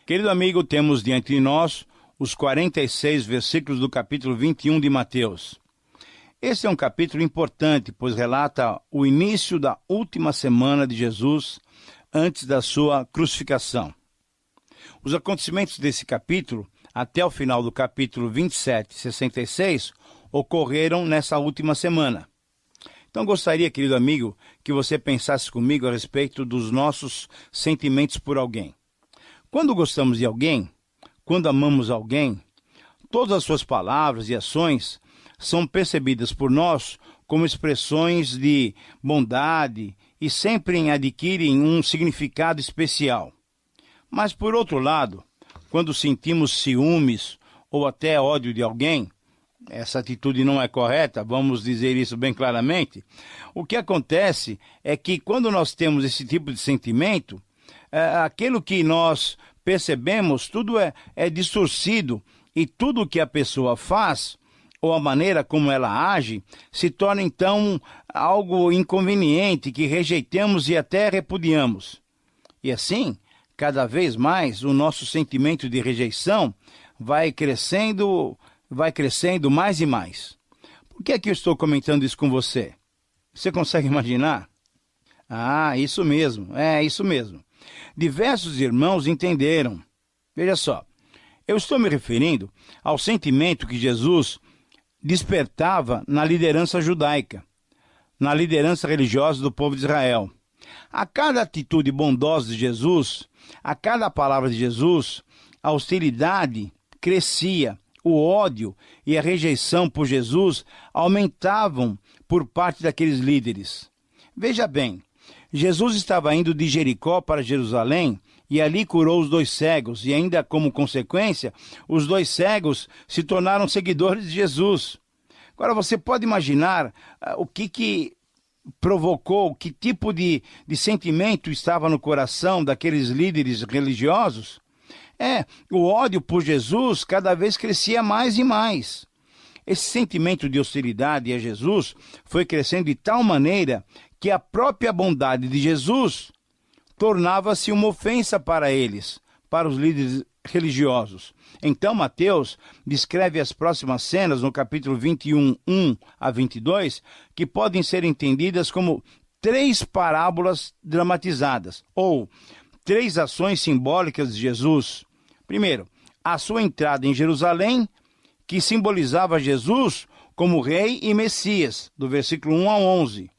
Querido amigo, temos diante de nós os 46 versículos do capítulo 21 de Mateus. Esse é um capítulo importante, pois relata o início da última semana de Jesus antes da sua crucificação. Os acontecimentos desse capítulo, até o final do capítulo 27 e 66, ocorreram nessa última semana. Então gostaria, querido amigo, que você pensasse comigo a respeito dos nossos sentimentos por alguém. Quando gostamos de alguém, quando amamos alguém, todas as suas palavras e ações são percebidas por nós como expressões de bondade e sempre adquirem um significado especial. Mas, por outro lado, quando sentimos ciúmes ou até ódio de alguém, essa atitude não é correta, vamos dizer isso bem claramente, o que acontece é que quando nós temos esse tipo de sentimento, aquilo que nós percebemos, tudo é distorcido e tudo que a pessoa faz, ou a maneira como ela age, se torna então algo inconveniente que rejeitamos e até repudiamos. E assim, cada vez mais, o nosso sentimento de rejeição vai crescendo mais e mais. Por que é que eu estou comentando isso com você? Você consegue imaginar? Isso mesmo, isso mesmo. Diversos irmãos entenderam. Veja só, eu estou me referindo ao sentimento que Jesus despertava na liderança judaica, na liderança religiosa do povo de Israel. A cada atitude bondosa de Jesus, a cada palavra de Jesus, a hostilidade crescia, o ódio e a rejeição por Jesus aumentavam por parte daqueles líderes. Veja bem, Jesus estava indo de Jericó para Jerusalém e ali curou os 2 cegos e ainda como consequência, os 2 cegos se tornaram seguidores de Jesus. Agora você pode imaginar o que provocou, que tipo de sentimento estava no coração daqueles líderes religiosos? O ódio por Jesus cada vez crescia mais e mais. Esse sentimento de hostilidade a Jesus foi crescendo de tal maneira que a própria bondade de Jesus tornava-se uma ofensa para eles, para os líderes religiosos. Então Mateus descreve as próximas cenas no capítulo 21, 1 a 22, que podem ser entendidas como 3 parábolas dramatizadas, ou 3 ações simbólicas de Jesus. Primeiro, a sua entrada em Jerusalém, que simbolizava Jesus como rei e Messias, do versículo 1 a 11.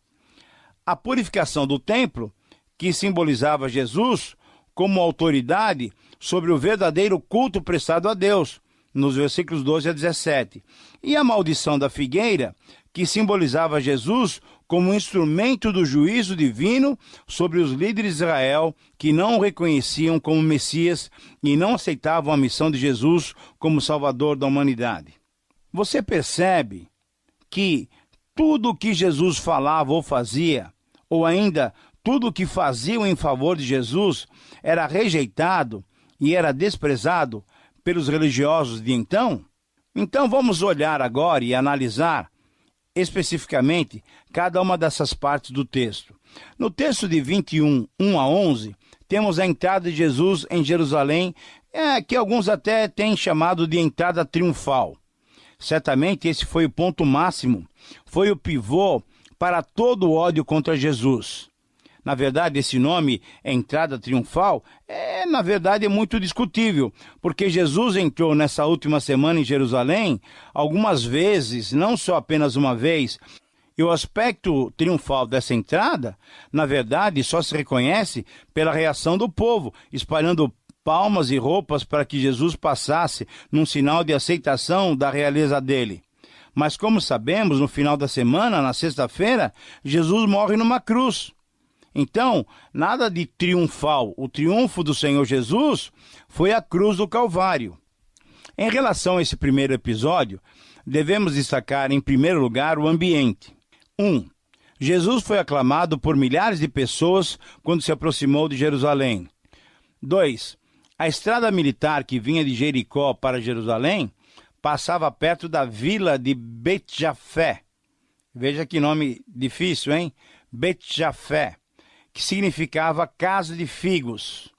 A purificação do templo, que simbolizava Jesus como autoridade sobre o verdadeiro culto prestado a Deus, nos versículos 12 a 17. E a maldição da figueira, que simbolizava Jesus como instrumento do juízo divino sobre os líderes de Israel que não o reconheciam como Messias e não aceitavam a missão de Jesus como Salvador da humanidade. Você percebe que tudo o que Jesus falava ou fazia, ou ainda tudo o que faziam em favor de Jesus, era rejeitado e era desprezado pelos religiosos de então? Então vamos olhar agora e analisar especificamente cada uma dessas partes do texto. No texto de 21, 1 a 11, temos a entrada de Jesus em Jerusalém, que alguns até têm chamado de entrada triunfal. Certamente esse foi o ponto máximo, foi o pivô para todo o ódio contra Jesus. Na verdade, esse nome, entrada triunfal, é muito discutível, porque Jesus entrou nessa última semana em Jerusalém algumas vezes, não só apenas uma vez, e o aspecto triunfal dessa entrada, na verdade, só se reconhece pela reação do povo, espalhando palmas e roupas para que Jesus passasse num sinal de aceitação da realeza dele. Mas como sabemos, no final da semana, na sexta-feira, Jesus morre numa cruz. Então, nada de triunfal. O triunfo do Senhor Jesus foi a cruz do Calvário. Em relação a esse primeiro episódio, devemos destacar, em primeiro lugar, o ambiente. 1. Jesus foi aclamado por milhares de pessoas quando se aproximou de Jerusalém. 2. A estrada militar que vinha de Jericó para Jerusalém passava perto da vila de Bet-Jafé. Veja que nome difícil, hein? Bet-Jafé, que significava casa de figos.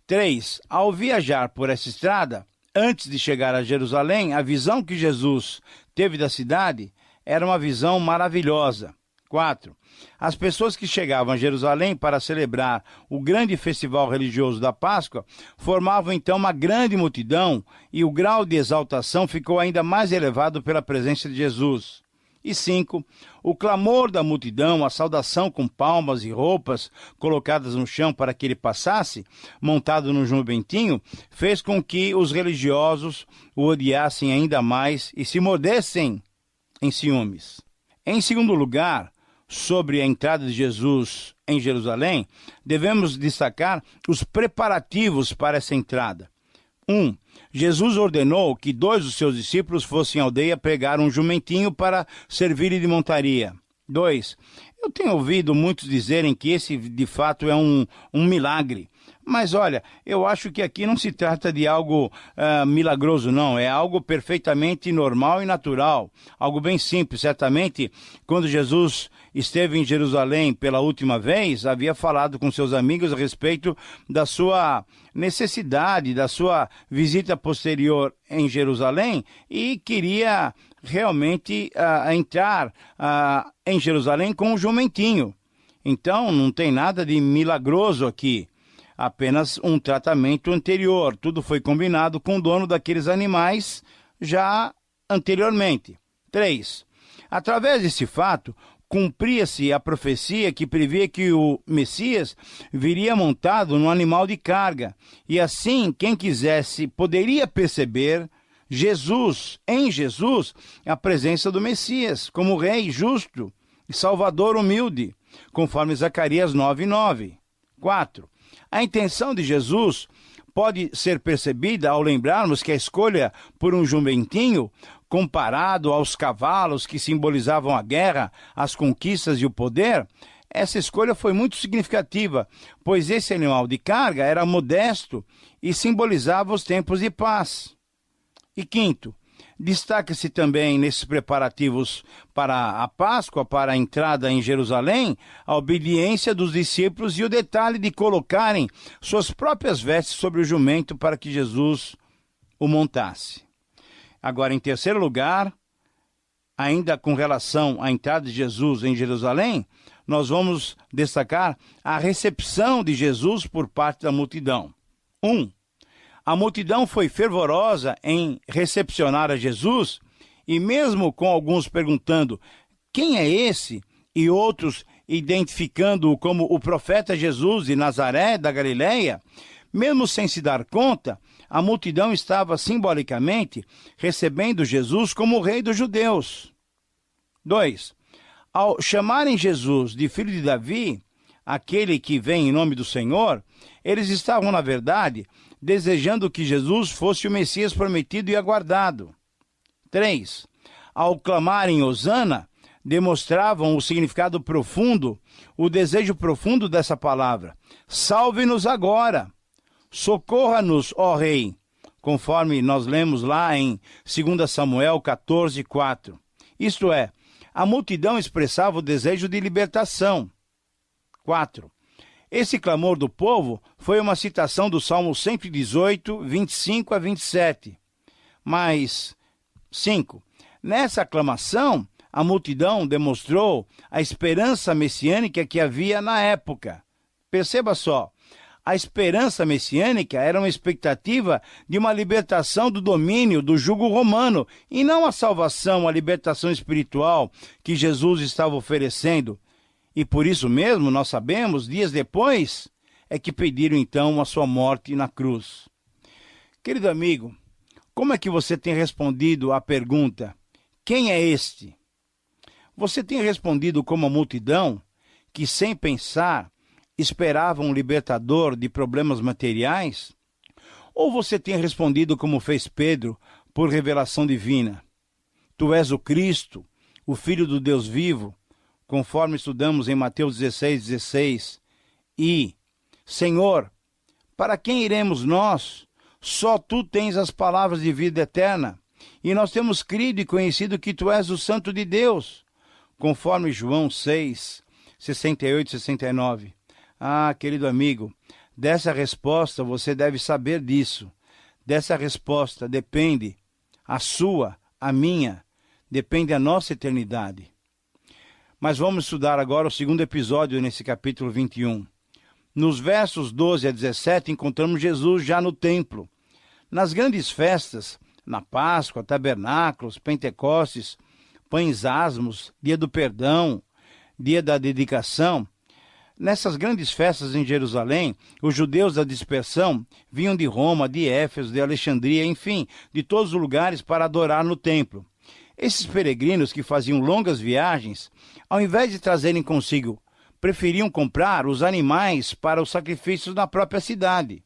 3. Ao viajar por essa estrada, antes de chegar a Jerusalém, a visão que Jesus teve da cidade era uma visão maravilhosa. 4. As pessoas que chegavam a Jerusalém para celebrar o grande festival religioso da Páscoa formavam então uma grande multidão e o grau de exaltação ficou ainda mais elevado pela presença de Jesus. E 5. O clamor da multidão, a saudação com palmas e roupas colocadas no chão para que ele passasse, montado no jumentinho, fez com que os religiosos o odiassem ainda mais e se mordessem em ciúmes. Em segundo lugar, sobre a entrada de Jesus em Jerusalém, devemos destacar os preparativos para essa entrada. 1. Jesus ordenou que 2 dos seus discípulos fossem à aldeia pegar um jumentinho para servir de montaria. 2. Eu tenho ouvido muitos dizerem que esse de fato é um milagre. Mas olha, eu acho que aqui não se trata de algo milagroso, não. É algo perfeitamente normal e natural. Algo bem simples. Certamente, quando Jesus esteve em Jerusalém pela última vez, havia falado com seus amigos a respeito da sua necessidade, da sua visita posterior em Jerusalém e queria realmente entrar em Jerusalém com um jumentinho. Então, não tem nada de milagroso aqui. Apenas um tratamento anterior. Tudo foi combinado com o dono daqueles animais já anteriormente. 3. Através desse fato, cumpria-se a profecia que previa que o Messias viria montado num animal de carga. E assim, quem quisesse poderia perceber em Jesus, a presença do Messias, como rei justo e salvador humilde, conforme Zacarias 9:9. 4. A intenção de Jesus pode ser percebida ao lembrarmos que a escolha por um jumentinho, comparado aos cavalos que simbolizavam a guerra, as conquistas e o poder, essa escolha foi muito significativa, pois esse animal de carga era modesto e simbolizava os tempos de paz. E 5. Destaca-se também nesses preparativos para a Páscoa, para a entrada em Jerusalém, a obediência dos discípulos e o detalhe de colocarem suas próprias vestes sobre o jumento para que Jesus o montasse. Agora, em terceiro lugar, ainda com relação à entrada de Jesus em Jerusalém, nós vamos destacar a recepção de Jesus por parte da multidão. 1. A multidão foi fervorosa em recepcionar a Jesus, e mesmo com alguns perguntando quem é esse, e outros identificando-o como o profeta Jesus de Nazaré, da Galileia, mesmo sem se dar conta, a multidão estava simbolicamente recebendo Jesus como o rei dos judeus. 2. Ao chamarem Jesus de filho de Davi, aquele que vem em nome do Senhor, eles estavam, na verdade, desejando que Jesus fosse o Messias prometido e aguardado. 3. Ao clamarem Hosana, demonstravam o significado profundo, o desejo profundo dessa palavra. Salve-nos agora! Socorra-nos, ó Rei! Conforme nós lemos lá em 2 Samuel 14:4. Isto é, a multidão expressava o desejo de libertação. 4. Esse clamor do povo foi uma citação do Salmo 118, 25 a 27. Mas, 5. Nessa aclamação, a multidão demonstrou a esperança messiânica que havia na época. Perceba só, a esperança messiânica era uma expectativa de uma libertação do domínio do jugo romano, e não a salvação, a libertação espiritual que Jesus estava oferecendo. E por isso mesmo, nós sabemos, dias depois, é que pediram então a sua morte na cruz. Querido amigo, como é que você tem respondido à pergunta, quem é este? Você tem respondido como a multidão, que sem pensar, esperava um libertador de problemas materiais? Ou você tem respondido como fez Pedro, por revelação divina? Tu és o Cristo, o Filho do Deus vivo, conforme estudamos em Mateus 16:16, e, Senhor, para quem iremos nós? Só Tu tens as palavras de vida eterna, e nós temos crido e conhecido que Tu és o Santo de Deus, conforme João 6, 68 e 69. Ah, querido amigo, Dessa resposta, você deve saber disso. Dessa resposta depende a sua, a minha, depende a nossa eternidade. Mas vamos estudar agora o segundo episódio nesse capítulo 21. Nos versos 12 a 17, encontramos Jesus já no templo. Nas grandes festas, na Páscoa, tabernáculos, Pentecostes, pães asmos, dia do perdão, dia da dedicação. Nessas grandes festas em Jerusalém, os judeus da dispersão vinham de Roma, de Éfeso, de Alexandria, enfim, de todos os lugares para adorar no templo. Esses peregrinos que faziam longas viagens, ao invés de trazerem consigo, preferiam comprar os animais para os sacrifícios na própria cidade.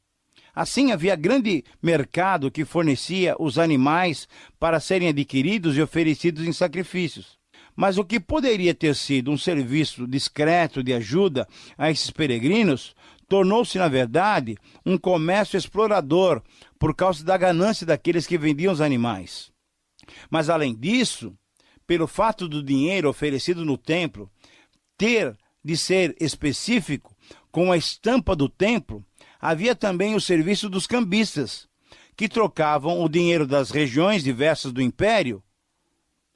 Assim, havia grande mercado que fornecia os animais para serem adquiridos e oferecidos em sacrifícios. Mas o que poderia ter sido um serviço discreto de ajuda a esses peregrinos, tornou-se, na verdade, um comércio explorador por causa da ganância daqueles que vendiam os animais. Mas, além disso, pelo fato do dinheiro oferecido no templo ter de ser específico, com a estampa do templo, havia também o serviço dos cambistas, que trocavam o dinheiro das regiões diversas do império,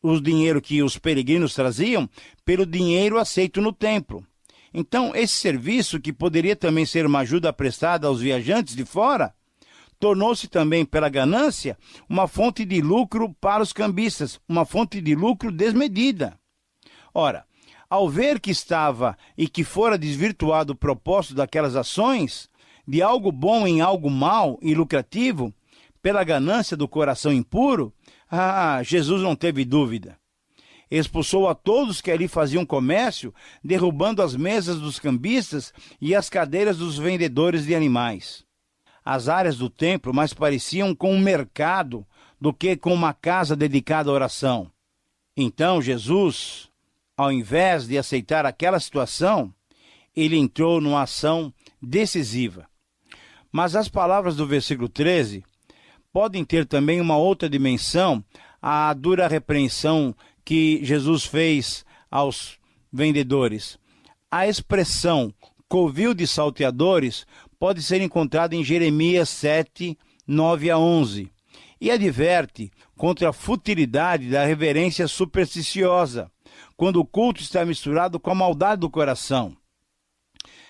o dinheiro que os peregrinos traziam, pelo dinheiro aceito no templo. Então, esse serviço, que poderia também ser uma ajuda prestada aos viajantes de fora, tornou-se também, pela ganância, uma fonte de lucro para os cambistas, uma fonte de lucro desmedida. Ora, ao ver que estava e que fora desvirtuado o propósito daquelas ações, de algo bom em algo mau e lucrativo, pela ganância do coração impuro, Jesus não teve dúvida. Expulsou a todos que ali faziam comércio, derrubando as mesas dos cambistas e as cadeiras dos vendedores de animais. As áreas do templo mais pareciam com um mercado do que com uma casa dedicada à oração. Então Jesus, ao invés de aceitar aquela situação, ele entrou numa ação decisiva. Mas as palavras do versículo 13 podem ter também uma outra dimensão, a dura repreensão que Jesus fez aos vendedores. A expressão covil de salteadores pode ser encontrada em Jeremias 7, 9 a 11, e adverte contra a futilidade da reverência supersticiosa, quando o culto está misturado com a maldade do coração.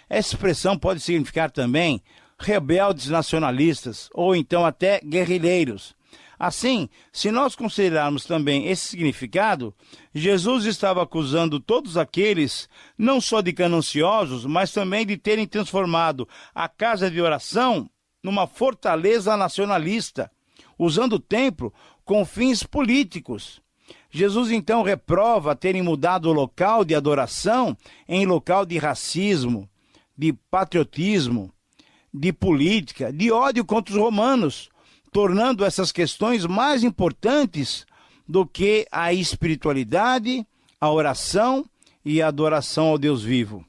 Essa expressão pode significar também rebeldes nacionalistas, ou então até guerrilheiros. Assim, se nós considerarmos também esse significado, Jesus estava acusando todos aqueles, não só de gananciosos, mas também de terem transformado a casa de oração numa fortaleza nacionalista, usando o templo com fins políticos. Jesus então reprova terem mudado o local de adoração em local de racismo, de patriotismo, de política, de ódio contra os romanos, tornando essas questões mais importantes do que a espiritualidade, a oração e a adoração ao Deus vivo.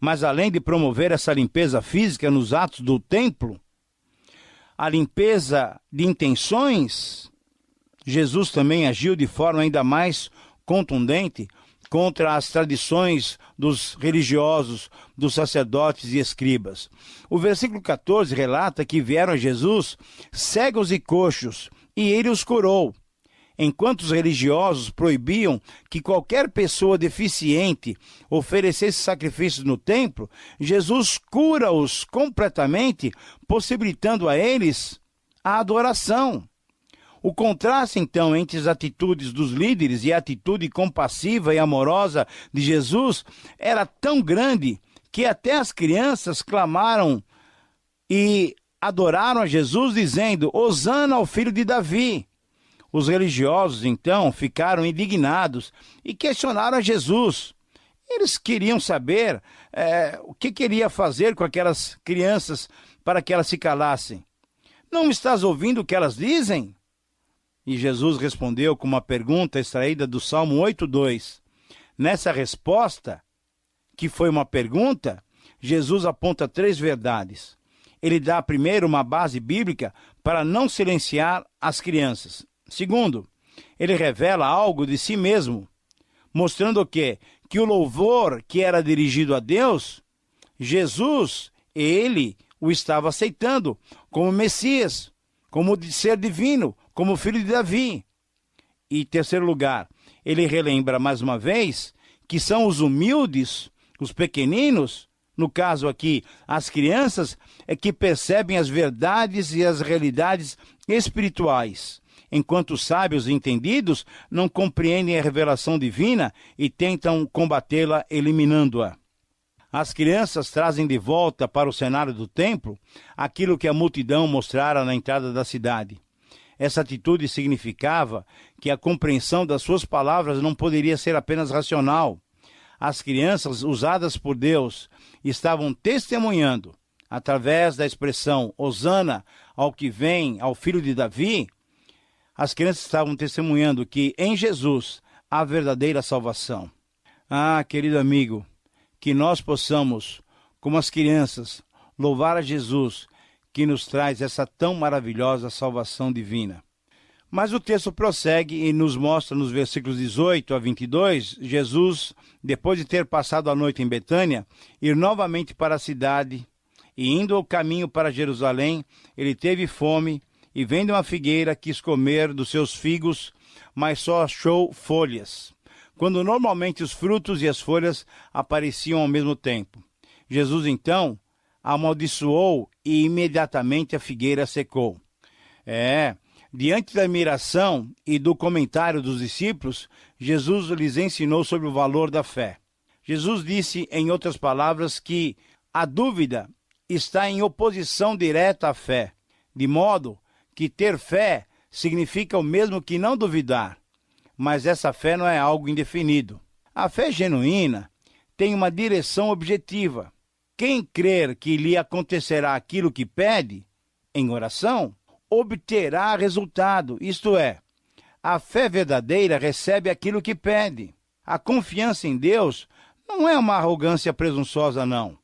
Mas além de promover essa limpeza física nos atos do templo, a limpeza de intenções, Jesus também agiu de forma ainda mais contundente contra as tradições dos religiosos, dos sacerdotes e escribas. O versículo 14 relata que vieram a Jesus cegos e coxos, e ele os curou. Enquanto os religiosos proibiam que qualquer pessoa deficiente oferecesse sacrifícios no templo, Jesus cura-os completamente, possibilitando a eles a adoração. O contraste, então, entre as atitudes dos líderes e a atitude compassiva e amorosa de Jesus era tão grande que até as crianças clamaram e adoraram a Jesus, dizendo: Hosana ao filho de Davi. Os religiosos, então, ficaram indignados e questionaram a Jesus. Eles queriam saber o que queria fazer com aquelas crianças para que elas se calassem. Não estás ouvindo o que elas dizem? E Jesus respondeu com uma pergunta extraída do Salmo 8:2. Nessa resposta, que foi uma pergunta, Jesus aponta 3 verdades. Ele dá primeiro uma base bíblica para não silenciar as crianças. Segundo, ele revela algo de si mesmo, mostrando o quê? Que o louvor que era dirigido a Deus, Jesus Ele o estava aceitando como Messias, como ser divino, como filho de Davi. E em terceiro lugar, ele relembra mais uma vez que são os humildes, os pequeninos, no caso aqui, as crianças, que percebem as verdades e as realidades espirituais, enquanto os sábios e entendidos não compreendem a revelação divina e tentam combatê-la eliminando-a. As crianças trazem de volta para o cenário do templo aquilo que a multidão mostrara na entrada da cidade. Essa atitude significava que a compreensão das suas palavras não poderia ser apenas racional. As crianças usadas por Deus estavam testemunhando, através da expressão Hosana ao que vem, ao filho de Davi, as crianças estavam testemunhando que em Jesus há verdadeira salvação. Ah, querido amigo, que nós possamos, como as crianças, louvar a Jesus, que nos traz essa tão maravilhosa salvação divina. Mas o texto prossegue e nos mostra nos versículos 18 a 22, Jesus, depois de ter passado a noite em Betânia, ir novamente para a cidade, e indo ao caminho para Jerusalém, ele teve fome, e vendo uma figueira, quis comer dos seus figos, mas só achou folhas, quando normalmente os frutos e as folhas apareciam ao mesmo tempo. Jesus, então, amaldiçoou e imediatamente a figueira secou. Diante da admiração e do comentário dos discípulos, Jesus lhes ensinou sobre o valor da fé. Jesus disse, em outras palavras, que a dúvida está em oposição direta à fé, de modo que ter fé significa o mesmo que não duvidar, mas essa fé não é algo indefinido. A fé genuína tem uma direção objetiva. Quem crer que lhe acontecerá aquilo que pede, em oração, obterá resultado, isto é, a fé verdadeira recebe aquilo que pede. A confiança em Deus não é uma arrogância presunçosa, não,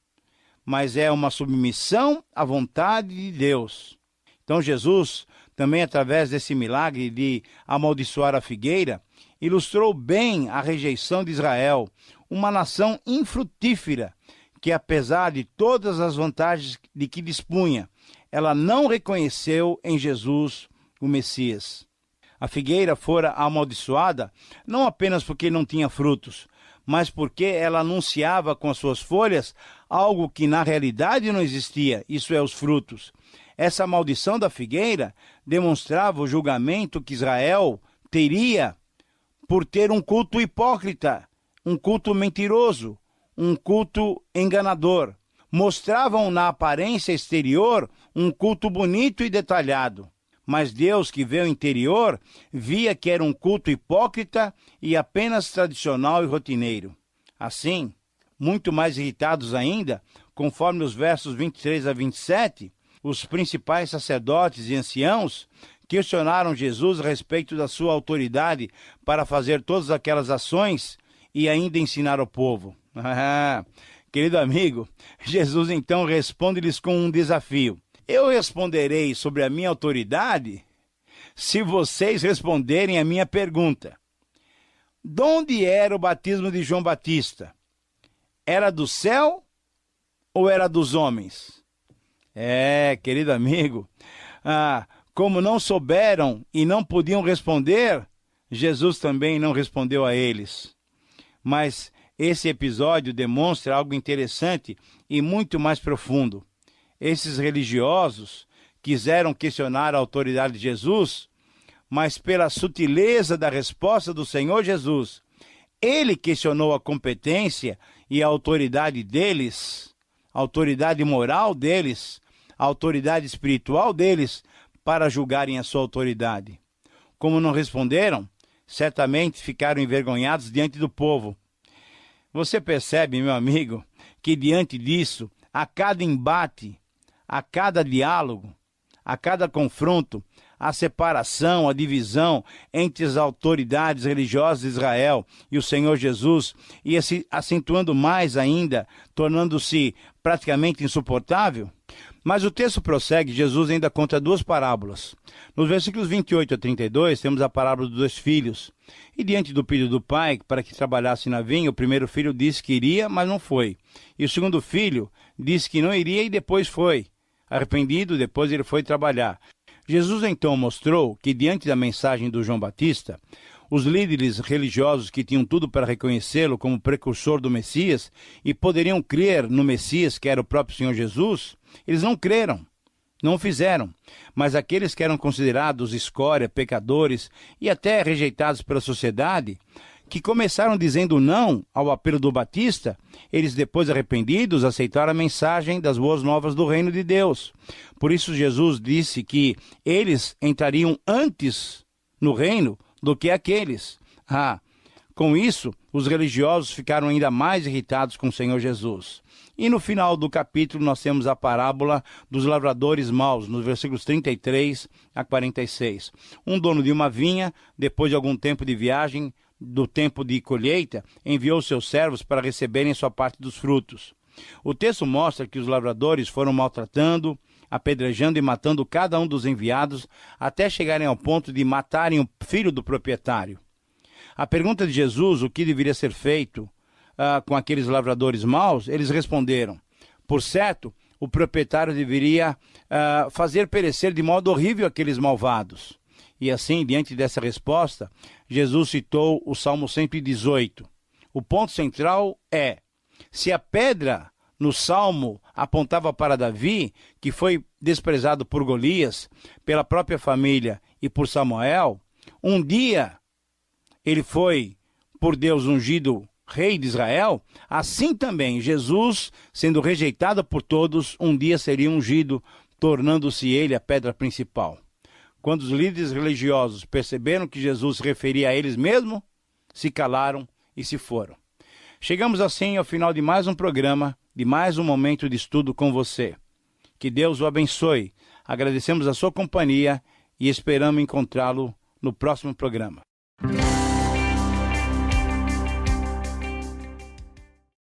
mas é uma submissão à vontade de Deus. Então Jesus, também através desse milagre de amaldiçoar a figueira, ilustrou bem a rejeição de Israel, uma nação infrutífera, que apesar de todas as vantagens de que dispunha, ela não reconheceu em Jesus o Messias. A figueira fora amaldiçoada não apenas porque não tinha frutos, mas porque ela anunciava com as suas folhas algo que na realidade não existia, isso é, os frutos. Essa maldição da figueira demonstrava o julgamento que Israel teria por ter um culto hipócrita, um culto mentiroso, um culto enganador. Mostravam na aparência exterior um culto bonito e detalhado, mas Deus, que vê o interior, via que era um culto hipócrita e apenas tradicional e rotineiro. Assim, muito mais irritados ainda, conforme os versos 23 a 27, os principais sacerdotes e anciãos questionaram Jesus a respeito da sua autoridade para fazer todas aquelas ações e ainda ensinar ao povo. Querido amigo, Jesus então responde-lhes com um desafio. Eu responderei sobre a minha autoridade se vocês responderem a minha pergunta. De onde era o batismo de João Batista? Era do céu ou era dos homens? Querido amigo, como não souberam e não podiam responder, Jesus também não respondeu a eles. Mas esse episódio demonstra algo interessante e muito mais profundo. Esses religiosos quiseram questionar a autoridade de Jesus, mas pela sutileza da resposta do Senhor Jesus, ele questionou a competência e a autoridade deles, a autoridade moral deles, a autoridade espiritual deles, para julgarem a sua autoridade. Como não responderam, certamente ficaram envergonhados diante do povo. Você percebe, meu amigo, que diante disso, a cada embate, a cada diálogo, a cada confronto, a separação, a divisão entre as autoridades religiosas de Israel e o Senhor Jesus ia se acentuando mais ainda, tornando-se praticamente insuportável? Mas o texto prossegue, Jesus ainda conta duas parábolas. Nos versículos 28 a 32, temos a parábola dos 2 filhos. E diante do pedido do pai, para que trabalhasse na vinha, o primeiro filho disse que iria, mas não foi. E o segundo filho disse que não iria e depois foi. Arrependido, depois ele foi trabalhar. Jesus então mostrou que, diante da mensagem do João Batista, os líderes religiosos que tinham tudo para reconhecê-lo como precursor do Messias e poderiam crer no Messias, que era o próprio Senhor Jesus, eles não creram, não o fizeram. Mas aqueles que eram considerados escória, pecadores e até rejeitados pela sociedade, que começaram dizendo não ao apelo do Batista, eles depois arrependidos aceitaram a mensagem das boas novas do reino de Deus. Por isso Jesus disse que eles entrariam antes no reino do que aqueles. Com isso, os religiosos ficaram ainda mais irritados com o Senhor Jesus. E no final do capítulo nós temos a parábola dos lavradores maus, nos versículos 33 a 46. Um dono de uma vinha, depois de algum tempo de viagem, do tempo de colheita, enviou seus servos para receberem sua parte dos frutos. O texto mostra que os lavradores foram maltratando, apedrejando e matando cada um dos enviados, até chegarem ao ponto de matarem o filho do proprietário. A pergunta de Jesus, o que deveria ser feito com aqueles lavradores maus, eles responderam: por certo, o proprietário deveria fazer perecer de modo horrível aqueles malvados. E assim, diante dessa resposta, Jesus citou o Salmo 118. O ponto central é: se a pedra no Salmo apontava para Davi, que foi desprezado por Golias, pela própria família e por Samuel, um dia ele foi, por Deus, ungido rei de Israel, assim também Jesus, sendo rejeitado por todos, um dia seria ungido, tornando-se ele a pedra principal. Quando os líderes religiosos perceberam que Jesus se referia a eles mesmos, se calaram e se foram. Chegamos assim ao final de mais um programa, de mais um momento de estudo com você. Que Deus o abençoe. Agradecemos a sua companhia e esperamos encontrá-lo no próximo programa.